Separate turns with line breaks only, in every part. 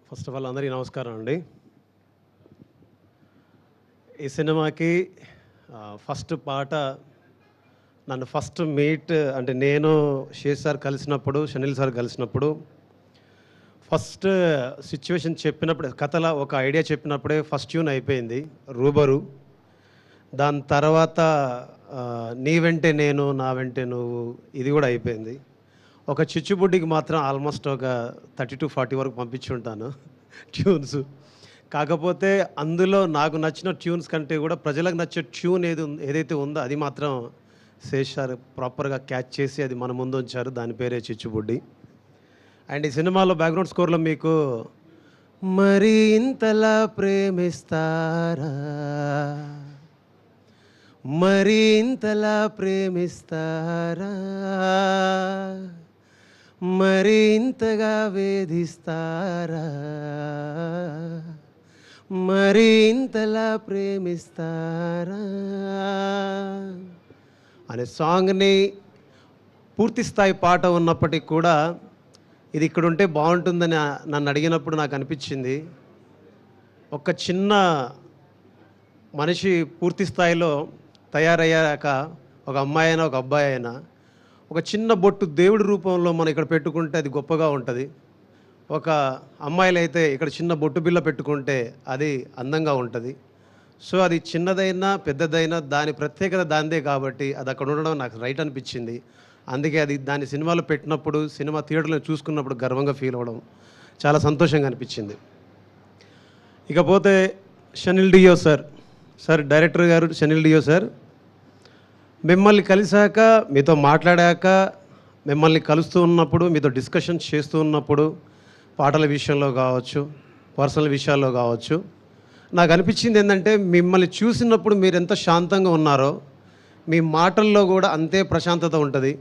First of all అందరికీ నమస్కారం అండి. ఈ సినిమాకి ఫస్ట్ పాట నన్ను ఫస్ట్ మీట్ అంటే నేను శేష్ సార్ కలిసినప్పుడు, షనిల్ సార్ కలిసినప్పుడు ఫస్ట్ సిచ్యువేషన్ చెప్పినప్పుడే కథల ఒక ఐడియా చెప్పినప్పుడే ఫస్ట్ ట్యూన్ అయిపోయింది రూబరు. దాని తర్వాత నీ వెంటే నేను నా వెంటే నువ్వు ఇది కూడా అయిపోయింది. ఒక చిచ్చుబుడ్డికి మాత్రం ఆల్మోస్ట్ ఒక 30-40 వరకు పంపించుంటాను ట్యూన్స్. కాకపోతే అందులో నాకు నచ్చిన ట్యూన్స్ కంటే కూడా ప్రజలకు నచ్చే ట్యూన్ ఏదైతే ఉందో అది మాత్రం శేష్ సార్ ప్రాపర్గా క్యాచ్ చేసి అది మన ముందు ఉంచారు. దాని పేరే చిచ్చుబుడ్డి. అండ్ ఈ సినిమాలో బ్యాక్గ్రౌండ్ స్కోర్లో మీకు మరి ఇంతలా ప్రేమిస్తారా, మరి ఇంతలా ప్రేమిస్తారా, మరి ఇంతగా వేధిస్తారా, మరి ఇంతలా ప్రేమిస్తారా అనే సాంగ్ని పూర్తి స్థాయి పాట ఉన్నప్పటికీ కూడా ఇది ఇక్కడ ఉంటే బాగుంటుందని నన్ను అడిగినప్పుడు నాకు అనిపించింది. ఒక చిన్న మనిషి పూర్తి స్థాయిలో తయారయ్యాక ఒక అమ్మాయి అయినా ఒక అబ్బాయి అయినా ఒక చిన్న బొట్టు దేవుడి రూపంలో మనం ఇక్కడ పెట్టుకుంటే అది గొప్పగా ఉంటుంది. ఒక అమ్మాయిలు అయితే ఇక్కడ చిన్న బొట్టు బిల్ల పెట్టుకుంటే అది అందంగా ఉంటుంది. సో అది చిన్నదైనా పెద్దదైనా దాని ప్రత్యేకత దానిదే కాబట్టి అది అక్కడ ఉండడం నాకు రైట్ అనిపించింది. అందుకే అది దాన్ని సినిమాలో పెట్టినప్పుడు సినిమా థియేటర్లో చూసుకున్నప్పుడు గర్వంగా ఫీల్ అవ్వడం చాలా సంతోషంగా అనిపించింది. ఇకపోతే షనిల్ డియో సార్ డైరెక్టర్ గారు షనిల్ డియో సార్, మిమ్మల్ని కలిశాక మీతో మాట్లాడాక మిమ్మల్ని కలుస్తూ ఉన్నప్పుడు మీతో డిస్కషన్స్ చేస్తూ ఉన్నప్పుడు పాటల విషయంలో కావచ్చు, పర్సనల్ విషయాల్లో కావచ్చు, నాకు అనిపించింది ఏంటంటే మిమ్మల్ని చూసినప్పుడు మీరు ఎంత శాంతంగా ఉన్నారో మీ మాటల్లో కూడా అంతే ప్రశాంతత ఉంటుంది.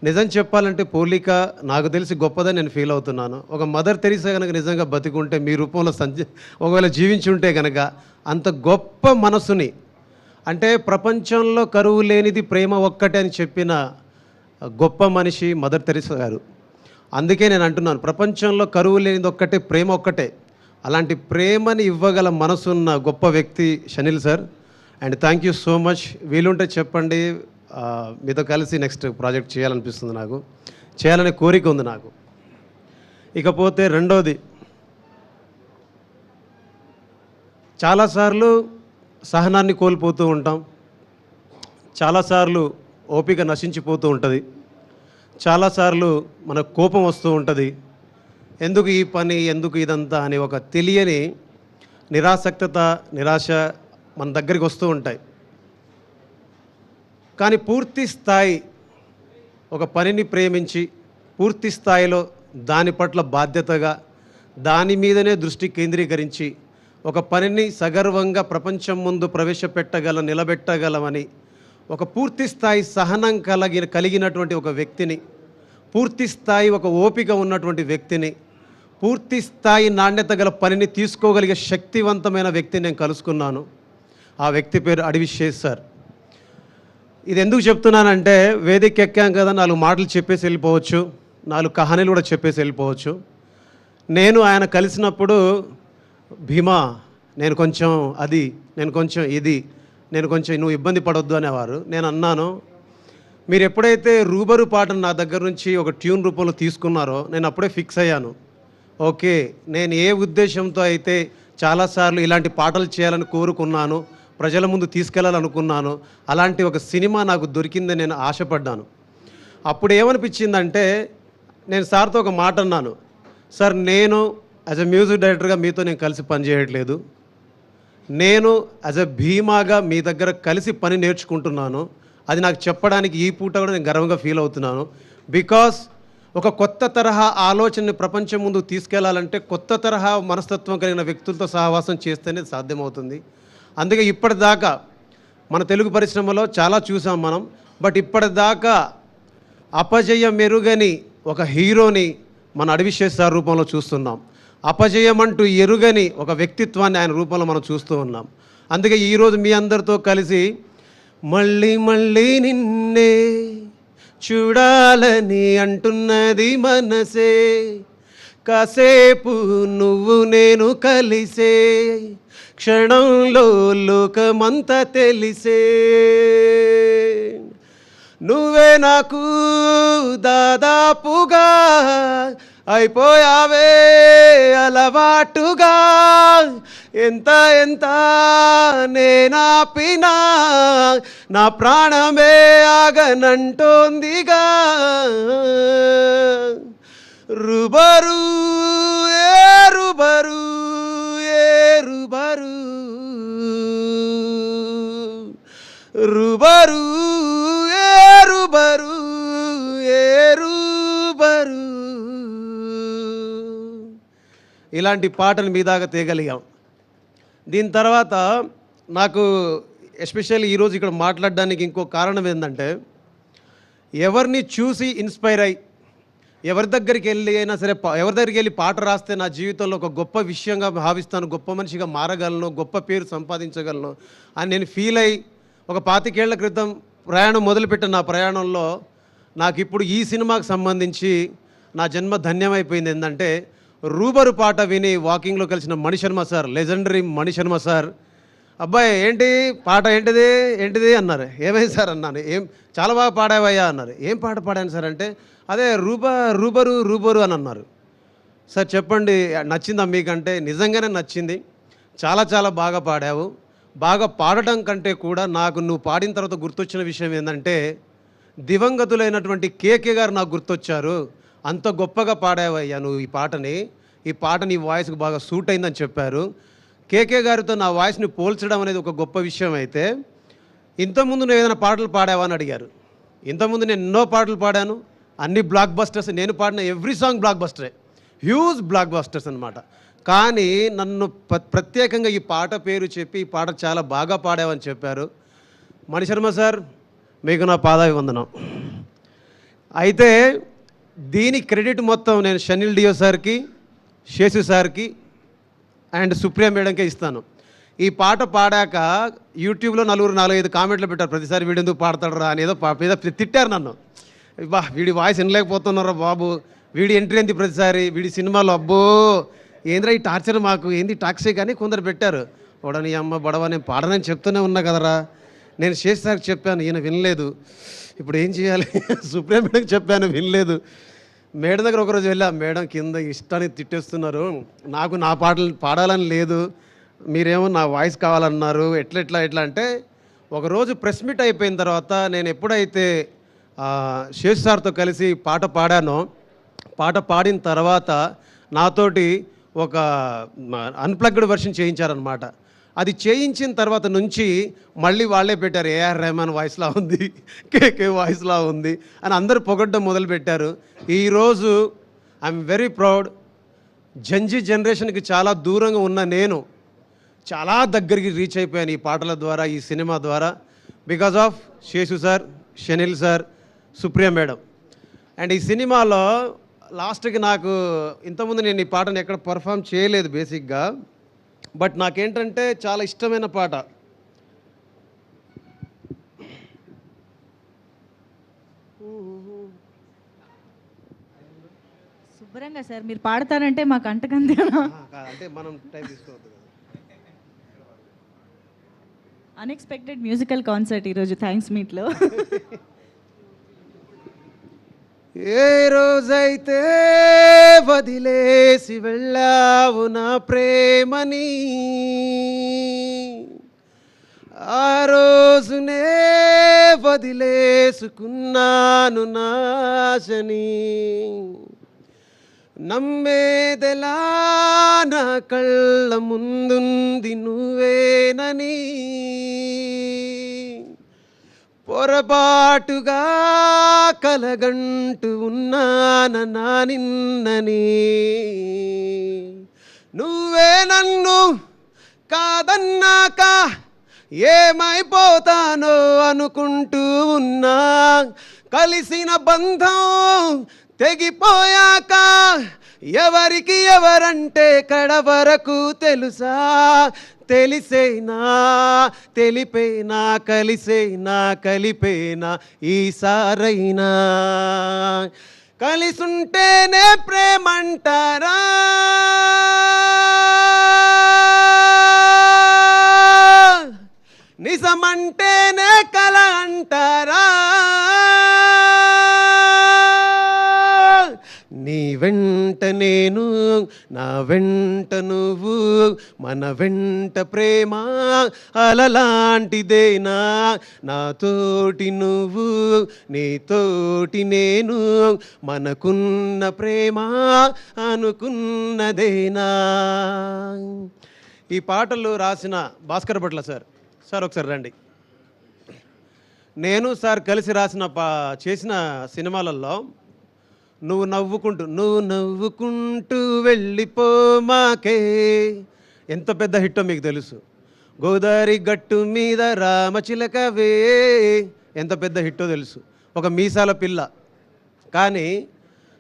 నిజం చెప్పాలంటే పోలిక నాకు తెలిసి గొప్పదని నేను ఫీల్ అవుతున్నాను. ఒక మదర్ తెరీసా కనుక నిజంగా బతికుంటే మీ రూపంలో ఒకవేళ జీవించి ఉంటే కనుక అంత గొప్ప మనసుని, అంటే ప్రపంచంలో కరువు లేనిది ప్రేమ ఒక్కటే అని చెప్పిన గొప్ప మనిషి మదర్ తెరీసా గారు. అందుకే నేను అంటున్నాను ప్రపంచంలో కరువు లేనిది ఒక్కటే ప్రేమ ఒక్కటే. అలాంటి ప్రేమని ఇవ్వగల మనసున్న గొప్ప వ్యక్తి Shanil sir. And thank you so much. వీలుంటే చెప్పండి, మీతో కలిసి నెక్స్ట్ ప్రాజెక్ట్ చేయాలనిపిస్తుంది, నాకు చేయాలనే కోరిక ఉంది నాకు. ఇకపోతే రెండోది, చాలాసార్లు సహనాన్ని కోల్పోతూ ఉంటాం, చాలాసార్లు ఓపిక నశించిపోతూ ఉంటుంది, చాలాసార్లు మనకు కోపం వస్తూ ఉంటుంది. ఎందుకు ఈ పని, ఎందుకు ఇదంతా అని ఒక తెలియని నిరాశ మన దగ్గరికి వస్తూ ఉంటాయి. కానీ పూర్తి స్థాయి ఒక పనిని ప్రేమించి పూర్తి స్థాయిలో దాని పట్ల బాధ్యతగా దాని మీదనే దృష్టి కేంద్రీకరించి ఒక పనిని సగర్వంగా ప్రపంచం ముందు నిలబెట్టగలమని ఒక పూర్తి స్థాయి సహనం కలిగినటువంటి ఒక వ్యక్తిని, పూర్తి స్థాయి ఒక ఓపిక ఉన్నటువంటి వ్యక్తిని, పూర్తి స్థాయి నాణ్యత గల పనిని తీసుకోగలిగే శక్తివంతమైన వ్యక్తిని నేను కలుసుకున్నాను. ఆ వ్యక్తి పేరు అడవి శేష్ సార్. ఇది ఎందుకు చెప్తున్నానంటే వేదిక ఎక్కాం కదా 4 మాటలు చెప్పేసి వెళ్ళిపోవచ్చు, 4 కహానీలు కూడా చెప్పేసి వెళ్ళిపోవచ్చు. నేను ఆయన కలిసినప్పుడు భీమా నేను కొంచెం అది, నేను కొంచెం ఇది, నేను కొంచెం నువ్వు ఇబ్బంది పడొద్దు అనేవారు. నేను అన్నాను, మీరు ఎప్పుడైతే రూబరు పాటను నా దగ్గర నుంచి ఒక ట్యూన్ రూపంలో తీసుకున్నారో నేను అప్పుడే ఫిక్స్ అయ్యాను. ఓకే, నేను ఏ ఉద్దేశంతో అయితే చాలాసార్లు ఇలాంటి పాటలు చేయాలని కోరుకున్నాను, ప్రజల ముందు తీసుకెళ్లాలనుకున్నాను, అలాంటి ఒక సినిమా నాకు దొరికిందని నేను ఆశపడ్డాను. అప్పుడు ఏమనిపించిందంటే నేను సార్తో ఒక మాట అన్నాను, సార్ నేను యాజ్ ఎ మ్యూజిక్ డైరెక్టర్గా మీతో నేను కలిసి పనిచేయట్లేదు, నేను యాజ్ ఎ భీమాగా మీ దగ్గర కలిసి పని నేర్చుకుంటున్నాను. అది నాకు చెప్పడానికి ఈ పూట కూడా నేను గర్వంగా ఫీల్ అవుతున్నాను. బికాస్ ఒక కొత్త తరహా ఆలోచనని ప్రపంచం ముందు తీసుకెళ్లాలంటే కొత్త తరహా మనస్తత్వం కలిగిన వ్యక్తులతో సహవాసం చేస్తేనే సాధ్యమవుతుంది. అందుకే ఇప్పటిదాకా మన తెలుగు పరిశ్రమలో చాలా చూసాం మనం, బట్ ఇప్పటిదాకా అపజయం మెరుగని ఒక హీరోని మన అడవి శేష్ సార్ రూపంలో చూస్తున్నాం. అపజయం అంటూ ఎరుగని ఒక వ్యక్తిత్వాన్ని ఆయన రూపంలో మనం చూస్తూ ఉన్నాం. అందుకే ఈరోజు మీ అందరితో కలిసి మళ్ళీ మళ్ళీ నిన్నే చూడాలని అంటున్నది మనసే, కాసేపు నువ్వు నేను కలిసే క్షణంలో లోకమంతా తెలిసే నువ్వే నాకు దాదాపుగా అయిపోయావే అలవాటుగా ఎంత ఎంత నేనాపినా నా ప్రాణమే ఆగనంటోందిగా రుబరు ఏ రుబరు ఏ రుబరు రుబరు ఏ రుబరు ఏ రుబరు ఇలాంటి పాటలు మీ దాకా తేగలిగాం. దీని తర్వాత నాకు ఎస్పెషల్లీ ఈరోజు ఇక్కడ మాట్లాడడానికి ఇంకో కారణం ఏంటంటే, ఎవరిని చూసి ఇన్స్పైర్ అయ్యి ఎవరి దగ్గరికి వెళ్ళి అయినా సరే ఎవరి దగ్గరికి వెళ్ళి పాట రాస్తే నా జీవితంలో ఒక గొప్ప విషయంగా భావిస్తాను, గొప్ప మనిషిగా మారగలను, గొప్ప పేరు సంపాదించగలను అని నేను ఫీల్ అయ్యి ఒక 25 ఏళ్ల క్రితం ప్రయాణం మొదలుపెట్టిన నా ప్రయాణంలో నాకు ఇప్పుడు ఈ సినిమాకి సంబంధించి నా జన్మ ధన్యమైపోయింది. ఏంటంటే రూబరు పాట విని వాకింగ్లో కలిసిన Mani Sharma sir, legendary Mani Sharma sir, అబ్బాయి ఏంటి పాట ఏంటిది ఏంటిది అన్నారు. ఏమైంది సార్ అన్నాను. చాలా బాగా పాడావయ్యా అన్నారు. ఏం పాట పాడాను సార్ అంటే, అదే రూబరు రూబరు అని అన్నారు. సార్ చెప్పండి నచ్చిందా మీకంటే? నిజంగానే నచ్చింది, చాలా చాలా బాగా పాడావు. బాగా పాడటం కంటే కూడా నాకు నువ్వు పాడిన తర్వాత గుర్తొచ్చిన విషయం ఏంటంటే, దివంగతులైనటువంటి కేకే గారు నాకు గుర్తొచ్చారు. అంత గొప్పగా పాడావయ్యా నువ్వు ఈ పాట నీ వాయిస్కి బాగా సూట్ అయిందని చెప్పారు. కేకే గారితో నా వాయిస్ని పోల్చడం అనేది ఒక గొప్ప విషయం అయితే, ఇంతకుముందు నువ్వు ఏదైనా పాటలు పాడావా అని అడిగారు. ఇంతకుముందు నేను ఎన్నో పాటలు పాడాను, అన్ని బ్లాక్ బస్టర్స్. నేను పాడిన ఎవ్రీ సాంగ్ బ్లాక్ బస్టరే, హ్యూజ్ బ్లాక్ బస్టర్స్ అనమాట. కానీ నన్ను ప్రత్యేకంగా ఈ పాట పేరు చెప్పి ఈ పాట చాలా బాగా పాడావని చెప్పారు. మణిశర్మ సార్, మీకు నా పాదాభివందనం. అయితే దీని క్రెడిట్ మొత్తం నేను షనిల్ డియో సార్కి, శేషు సార్కి అండ్ సుప్రియ మేడంకే ఇస్తాను. ఈ పాట పాడాక యూట్యూబ్లో 4-5 కామెంట్లు పెట్టారు, ప్రతిసారి వీడు ఎందుకు పాడతాడరా అని ఏదో తిట్టారు నన్ను. బా వీడి వాయిస్ వినలేకపోతున్నారా బాబు, వీడి ఎంట్రీ ఏంది ప్రతిసారి, వీడి సినిమాలో అబ్బో ఏంద్రా ఈ టార్చర్, మాకు ఏంది టాక్సీ కానీ కొందరు పెట్టారు. వాడని అమ్మ బడవ నేను పాడనని చెప్తూనే ఉన్నా కదరా. నేను శేష్ సార్కి చెప్పాను, ఈయన వినలేదు. ఇప్పుడు ఏం చేయాలి? సుప్రీం మేడంకి చెప్పాను, వినలేదు. మేడం దగ్గర ఒకరోజు వెళ్ళా, మేడం కింద ఇష్టాన్ని తిట్టేస్తున్నారు, నాకు నా పాటలు పాడాలని లేదు, మీరేమో నా వాయిస్ కావాలన్నారు, ఎట్లా అంటే ఒకరోజు ప్రెస్ మీట్ అయిపోయిన తర్వాత నేను ఎప్పుడైతే శేష్ సార్తో కలిసి పాట పాడానో, పాట పాడిన తర్వాత నాతోటి ఒక అన్ప్లగ్డ్ వర్షన్ చేయించారనమాట. అది చేయించిన తర్వాత నుంచి మళ్ళీ వాళ్ళే పెట్టారు, ఏఆర్ రెహమాన్ వాయిస్లా ఉంది, కేకే వాయిస్లా ఉంది అని అందరూ పొగడ్డం మొదలుపెట్టారు. ఈరోజు ఐఎమ్ వెరీ ప్రౌడ్. జంజీ జనరేషన్కి చాలా దూరంగా ఉన్న నేను చాలా దగ్గరికి రీచ్ అయిపోయాను ఈ పాటల ద్వారా, ఈ సినిమా ద్వారా, because of Seshu sir, Shanil sir, Supriya madam. And ఈ సినిమాలో లాస్ట్కి నాకు ఇంతకుముందు నేను ఈ పాటను ఎక్కడ పర్ఫామ్ చేయలేదు బేసిక్గా, బట్ నాకేంటంటే చాలా ఇష్టమైన పాట.
శుభ్రంగా సార్ మీరు పాడతారంటే మాకు అంటకంది
అంటే మనం టైం తీసుకోవద్దు.
అన్ఎక్స్పెక్టెడ్ మ్యూజికల్ కాన్సర్ట్ ఈరోజు థ్యాంక్స్ మీట్లో.
ఏ రోజైతే వదిలేసి వెళ్ళావు నా ప్రేమని, ఆ రోజునే వదిలేసుకున్నాను నాశని. నమ్మేదెలా నా కళ్ళ ముందుంది నువ్వేనని, పొరపాటుగా కలగంటూ ఉన్నాన నా నిన్నని. నువ్వే నన్ను కాదన్నాక ఏమైపోతానో అనుకుంటూ ఉన్నా, కలిసిన బంధం తెగిపోయాక ఎవరికి ఎవరంటే కడవరకు తెలుసా, తెలిసేనా తెలిపేనా కలిసేనా కలిపేనా ఈసారైనా. కలిసుంటేనే ప్రేమంటారా, నిజమంటేనే కల అంటారా, నీ వెంట నేను నా వెంట నువ్వు, మన వెంట ప్రేమ అలలాంటిదేనా, నాతోటి నువ్వు నీతోటి నేను, మనకున్న ప్రేమ అనుకున్నదేనా. ఈ పాటలు రాసిన భాస్కర్ భట్ల సార్. సార్ ఒకసారి రండి. నేను సార్ కలిసి చేసిన సినిమాలలో నువ్వు నవ్వుకుంటూ వెళ్ళిపో మాకే ఎంత పెద్ద హిట్టో మీకు తెలుసు. గోదావరి గట్టు మీద రామచిలకవే ఎంత పెద్ద హిట్టో తెలుసు. ఒక మీసాల పిల్ల. కానీ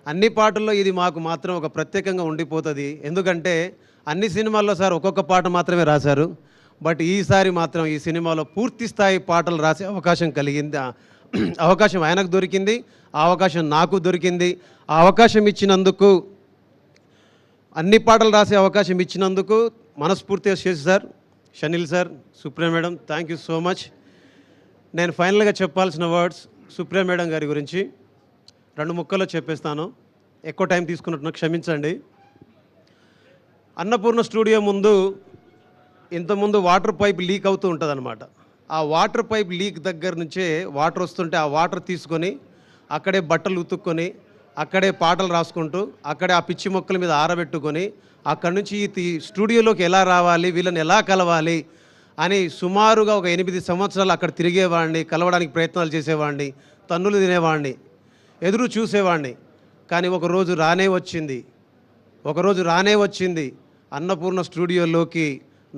అన్ని పాటల్లో ఇది మాకు మాత్రం ఒక ప్రత్యేకంగా ఉండిపోతుంది. ఎందుకంటే అన్ని సినిమాల్లో సార్ ఒక్కొక్క పాట మాత్రమే రాశారు. బట్ ఈసారి మాత్రం ఈ సినిమాలో పూర్తి స్థాయి పాటలు రాసే అవకాశం కలిగింది. అవకాశం ఆయనకు దొరికింది, ఆ అవకాశం నాకు దొరికింది. ఆ అవకాశం ఇచ్చినందుకు, అన్ని పాటలు రాసే అవకాశం ఇచ్చినందుకు మనస్ఫూర్తిగా Sesh sir, Shanil sir, Supriya madam, thank you so much. నేను ఫైనల్గా చెప్పాల్సిన వర్డ్స్ సుప్రియ మేడం గారి గురించి 2 ముక్కల్లో చెప్పేస్తాను. ఎక్కువ టైం తీసుకున్నట్టున్నా క్షమించండి. అన్నపూర్ణ స్టూడియో ముందు ఇంతకుముందు వాటర్ పైప్ లీక్ అవుతూ ఉంటుంది అనమాట. ఆ వాటర్ పైప్ లీక్ దగ్గర నుంచే వాటర్ వస్తుంటే ఆ వాటర్ తీసుకొని అక్కడే బట్టలు ఉతుక్కొని అక్కడే పాటలు రాసుకుంటూ అక్కడే ఆ పిచ్చి మొక్కల మీద ఆరబెట్టుకొని అక్కడి నుంచి ఈ స్టూడియోలోకి ఎలా రావాలి, వీళ్ళని ఎలా కలవాలి అని సుమారుగా ఒక 8 సంవత్సరాలు అక్కడ తిరిగేవాడిని, కలవడానికి ప్రయత్నాలు చేసేవాడిని, తన్నులు తినేవాడిని, ఎదురు చూసేవాడిని. కానీ ఒకరోజు రానే వచ్చింది అన్నపూర్ణ స్టూడియోలోకి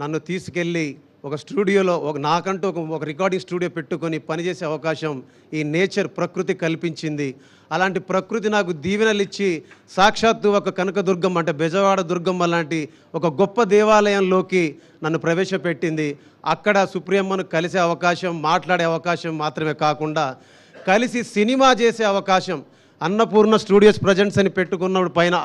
నన్ను తీసుకెళ్ళి ఒక స్టూడియోలో నాకంటూ ఒక రికార్డింగ్ స్టూడియో పెట్టుకొని పనిచేసే అవకాశం ఈ నేచర్ ప్రకృతి కల్పించింది. అలాంటి ప్రకృతి నాకు దీవెనలు ఇచ్చి సాక్షాత్తు ఒక కనకదుర్గమ్మ అంటే బెజవాడ దుర్గమ్మ లాంటి ఒక గొప్ప దేవాలయంలోకి నన్ను ప్రవేశపెట్టింది. అక్కడ సుప్రియమ్మను కలిసే అవకాశం, మాట్లాడే అవకాశం మాత్రమే కాకుండా కలిసి సినిమా చేసే అవకాశం, అన్నపూర్ణ స్టూడియోస్ ప్రజెంట్స్ అని పెట్టుకున్నప్పుడు పైన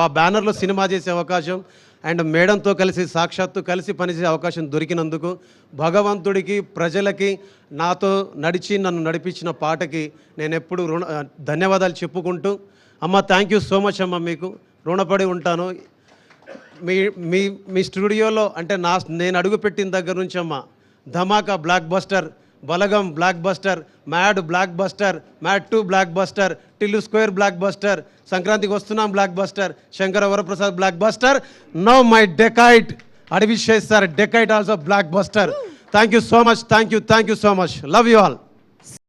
ఆ బ్యానర్లో సినిమా చేసే అవకాశం అండ్ మేడంతో సాక్షాత్తు కలిసి పనిచేసే అవకాశం దొరికినందుకు భగవంతుడికి, ప్రజలకి, నాతో నన్ను నడిపించిన పాటకి నేను ఎప్పుడు ధన్యవాదాలు చెప్పుకుంటూ, అమ్మ థ్యాంక్ యూ సో మచ్ అమ్మ, మీకు రుణపడి ఉంటాను. మీ స్టూడియోలో అంటే నేను అడుగుపెట్టిన దగ్గర నుంచి అమ్మ Dhamaka blockbuster, Balagam blockbuster, Mad blockbuster, Mad 2 blockbuster, Tillu Square blockbuster, సంక్రాంతికి వస్తున్నాం blockbuster, Shankara Varaprasad blockbuster, now my Dacoit Adivi Sesh sir Dacoit also blockbuster. Thank you so much, thank you so much, love you all.